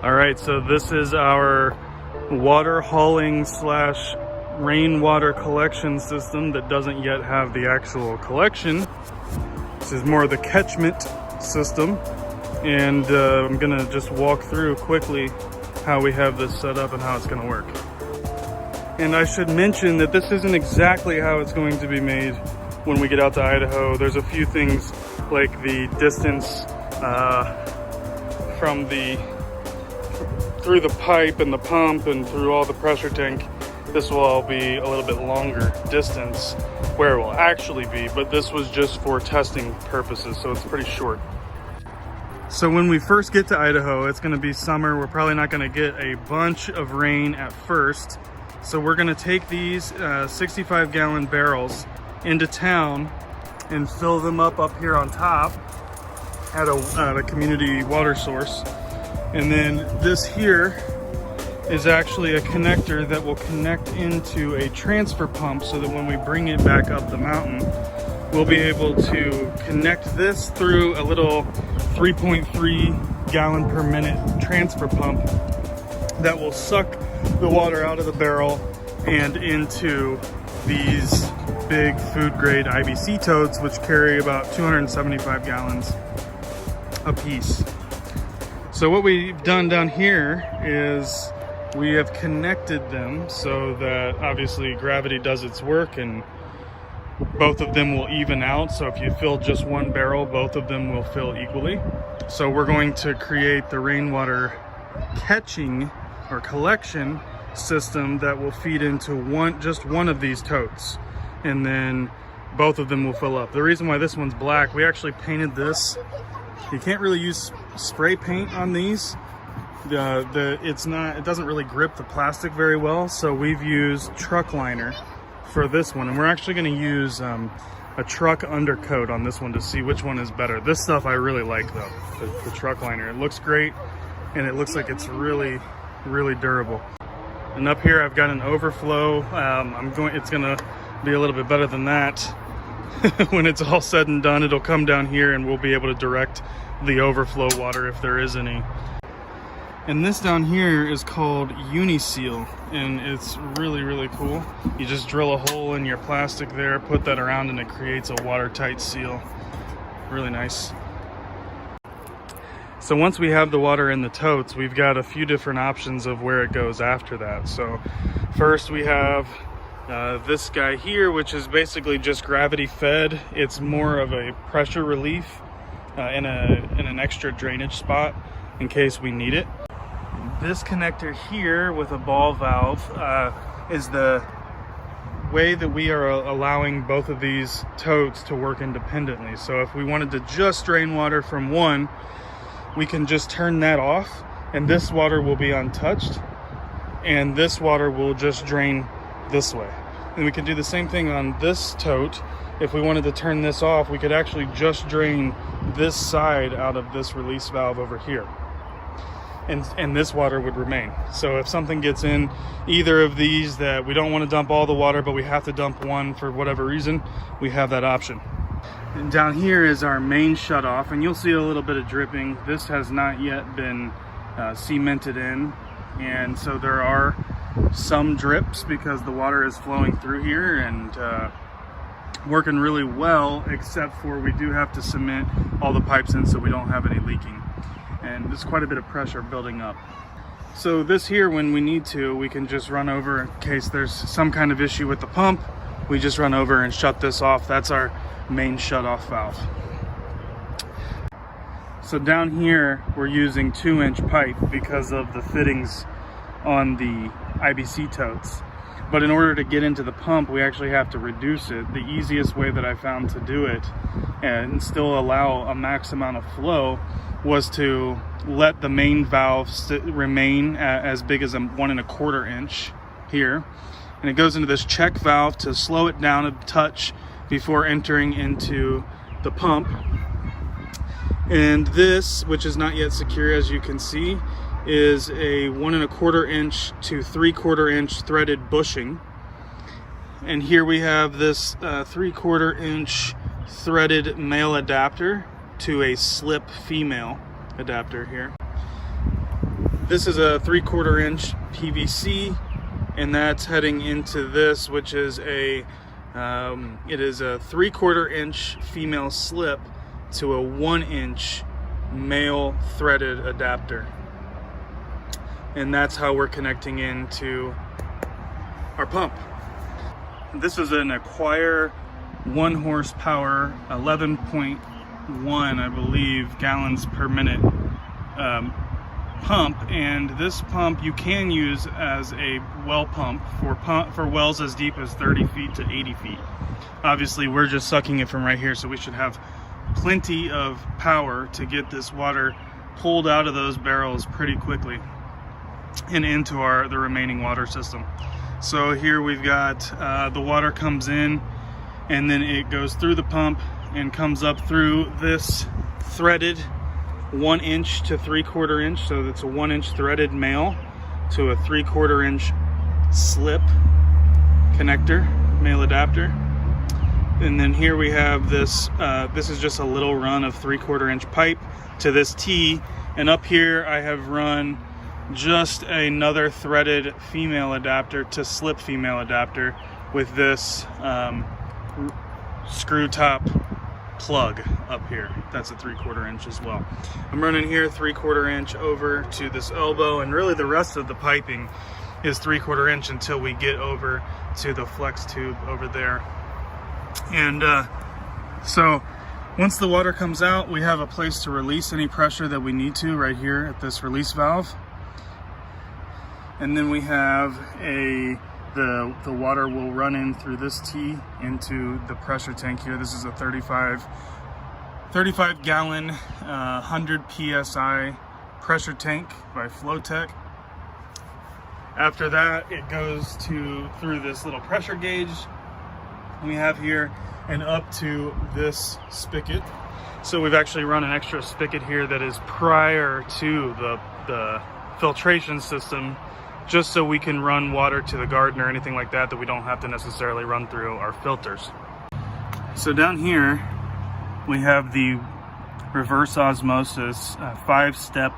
All right, so this is our water hauling slash rainwater collection system that doesn't yet have the actual collection. This is more the catchment system, and I'm gonna just walk through quickly how we have this set up and how it's gonna work. And I should mention that this isn't exactly how it's going to be made when we get out to Idaho. There's a few things like the distance through the pipe and the pump and through all the pressure tank. This will all be a little bit longer distance where it will actually be, but this was just for testing purposes, so it's pretty short. So when we first get to Idaho, it's gonna be summer. We're probably not gonna get a bunch of rain at first. So we're gonna take these 65-gallon barrels into town and fill them up here on top at a community water source. And then this here is actually a connector that will connect into a transfer pump so that when we bring it back up the mountain, we'll be able to connect this through a little 3.3 gallon per minute transfer pump that will suck the water out of the barrel and into these big food grade IBC totes, which carry about 275 gallons a piece. So what we've done down here is we have connected them so that obviously gravity does its work and both of them will even out. So if you fill just one barrel, both of them will fill equally. So we're going to create the rainwater catching or collection system that will feed into just one of these totes, and then both of them will fill up. The reason why this one's black, we actually painted this. You can't really use spray paint on these. It doesn't really grip the plastic very well, so we've used truck liner for this one, and we're actually going to use a truck undercoat on this one to see which one is better. This stuff I really like though, the truck liner. It looks great, and it looks like it's really durable. And up here I've got an overflow. It's gonna be a little bit better than that. When it's all said and done, it'll come down here and we'll be able to direct the overflow water if there is any. And this down here is called Uniseal, and it's really cool. You just drill a hole in your plastic there, put that around, and it creates a watertight seal. Really nice. So once we have the water in the totes, we've got a few different options of where it goes after that. So first we have this guy here, which is basically just gravity fed. It's more of a pressure relief in an extra drainage spot in case we need it. This connector here with a ball valve is the way that we are allowing both of these totes to work independently. So if we wanted to just drain water from one, we can just turn that off and this water will be untouched, and this water will just drain this way. And we can do the same thing on this tote. If we wanted to turn this off, we could actually just drain this side out of this release valve over here, and this water would remain. So if something gets in either of these that we don't want to dump all the water, but we have to dump one for whatever reason, we have that option. And down here is our main shutoff, and you'll see a little bit of dripping. This has not yet been cemented in, and so there are some drips because the water is flowing through here and working really well, except for we do have to cement all the pipes in so we don't have any leaking, and there's quite a bit of pressure building up. So this here, when we need to, we can just run over in case there's some kind of issue with the pump. We just run over and shut this off. That's our main shutoff valve. So down here we're using 2-inch pipe because of the fittings on the IBC totes, but in order to get into the pump we actually have to reduce it. The easiest way that I found to do it and still allow a max amount of flow was to let the main valve remain as big as a 1 1/4 inch here, and it goes into this check valve to slow it down a touch before entering into the pump. And this, which is not yet secure as you can see, is a 1 1/4 inch to 3/4 inch threaded bushing. And here we have this 3/4 inch threaded male adapter to a slip female adapter here. This is a 3/4 inch PVC, and that's heading into this, which is it is a 3/4 inch female slip to a 1 inch male threaded adapter. And that's how we're connecting into our pump. This is an Acquire 1 horsepower, 11.1, I believe, gallons per minute pump. And this pump you can use as a well pump for wells as deep as 30 feet to 80 feet. Obviously, we're just sucking it from right here, so we should have plenty of power to get this water pulled out of those barrels pretty quickly and into the remaining water system. So here we've got the water comes in, and then it goes through the pump and comes up through this threaded 1 inch to 3/4 inch. So that's a 1 inch threaded male to a 3/4 inch slip connector, male adapter. And then here we have this, this is just a little run of 3/4 inch pipe to this T. And up here I have run just another threaded female adapter to slip female adapter with this screw top plug up here. That's a 3/4 inch as well. I'm running here 3/4 inch over to this elbow, and really the rest of the piping is 3/4 inch until we get over to the flex tube over there. And so once the water comes out, we have a place to release any pressure that we need to right here at this release valve. And then we have the water will run in through this T into the pressure tank here. This is a 35 gallon, 100 PSI pressure tank by Flowtech. After that, it goes through this little pressure gauge we have here and up to this spigot. So we've actually run an extra spigot here that is prior to the filtration system, just so we can run water to the garden or anything like that we don't have to necessarily run through our filters. So down here we have the reverse osmosis 5-step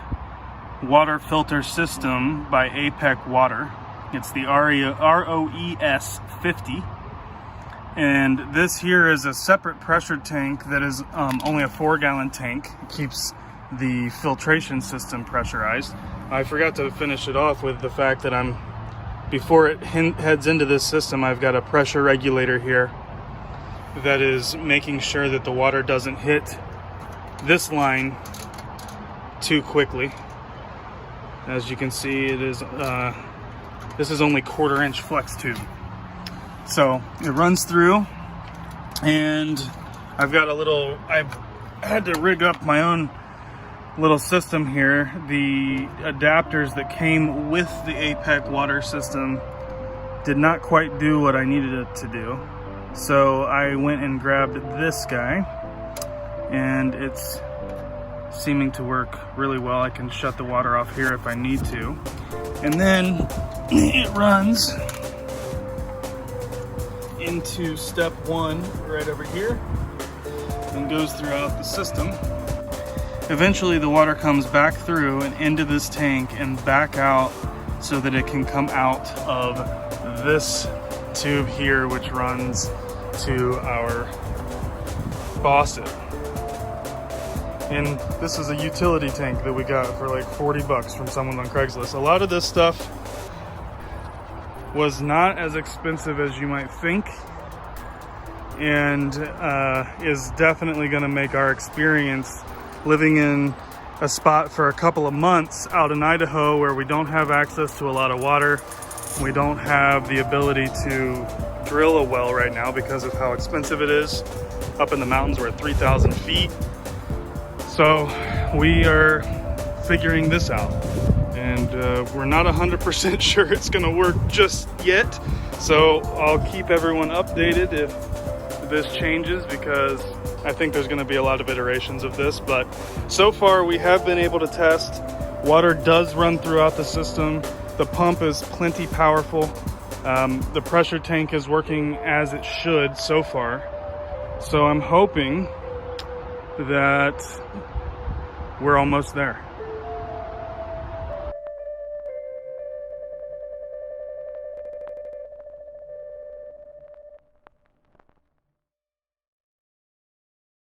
water filter system by APEC Water. It's the ROES 50. And this here is a separate pressure tank that is only a 4-gallon tank. It keeps the filtration system pressurized. I forgot to finish it off with the fact that before it heads into this system, I've got a pressure regulator here that is making sure that the water doesn't hit this line too quickly. As you can see, it is this is only 1/4 inch flex tube. So it runs through, and I've had to rig up my own little system here. The adapters that came with the APEC water system did not quite do what I needed it to do. So I went and grabbed this guy, and it's seeming to work really well. I can shut the water off here if I need to. And then it runs into step 1 right over here and goes throughout the system. Eventually the water comes back through and into this tank and back out so that it can come out of this tube here, which runs to our faucet. And this is a utility tank that we got for like 40 bucks from someone on Craigslist. A lot of this stuff was not as expensive as you might think, and is definitely going to make our experience living in a spot for a couple of months out in Idaho, where we don't have access to a lot of water, we don't have the ability to drill a well right now because of how expensive it is. Up in the mountains, we're at 3,000 feet. So we are figuring this out, and we're not 100% sure it's gonna work just yet. So I'll keep everyone updated if this changes, because I think there's gonna be a lot of iterations of this. But so far we have been able to test. Water does run throughout the system. The pump is plenty powerful. The pressure tank is working as it should so far. So I'm hoping that we're almost there.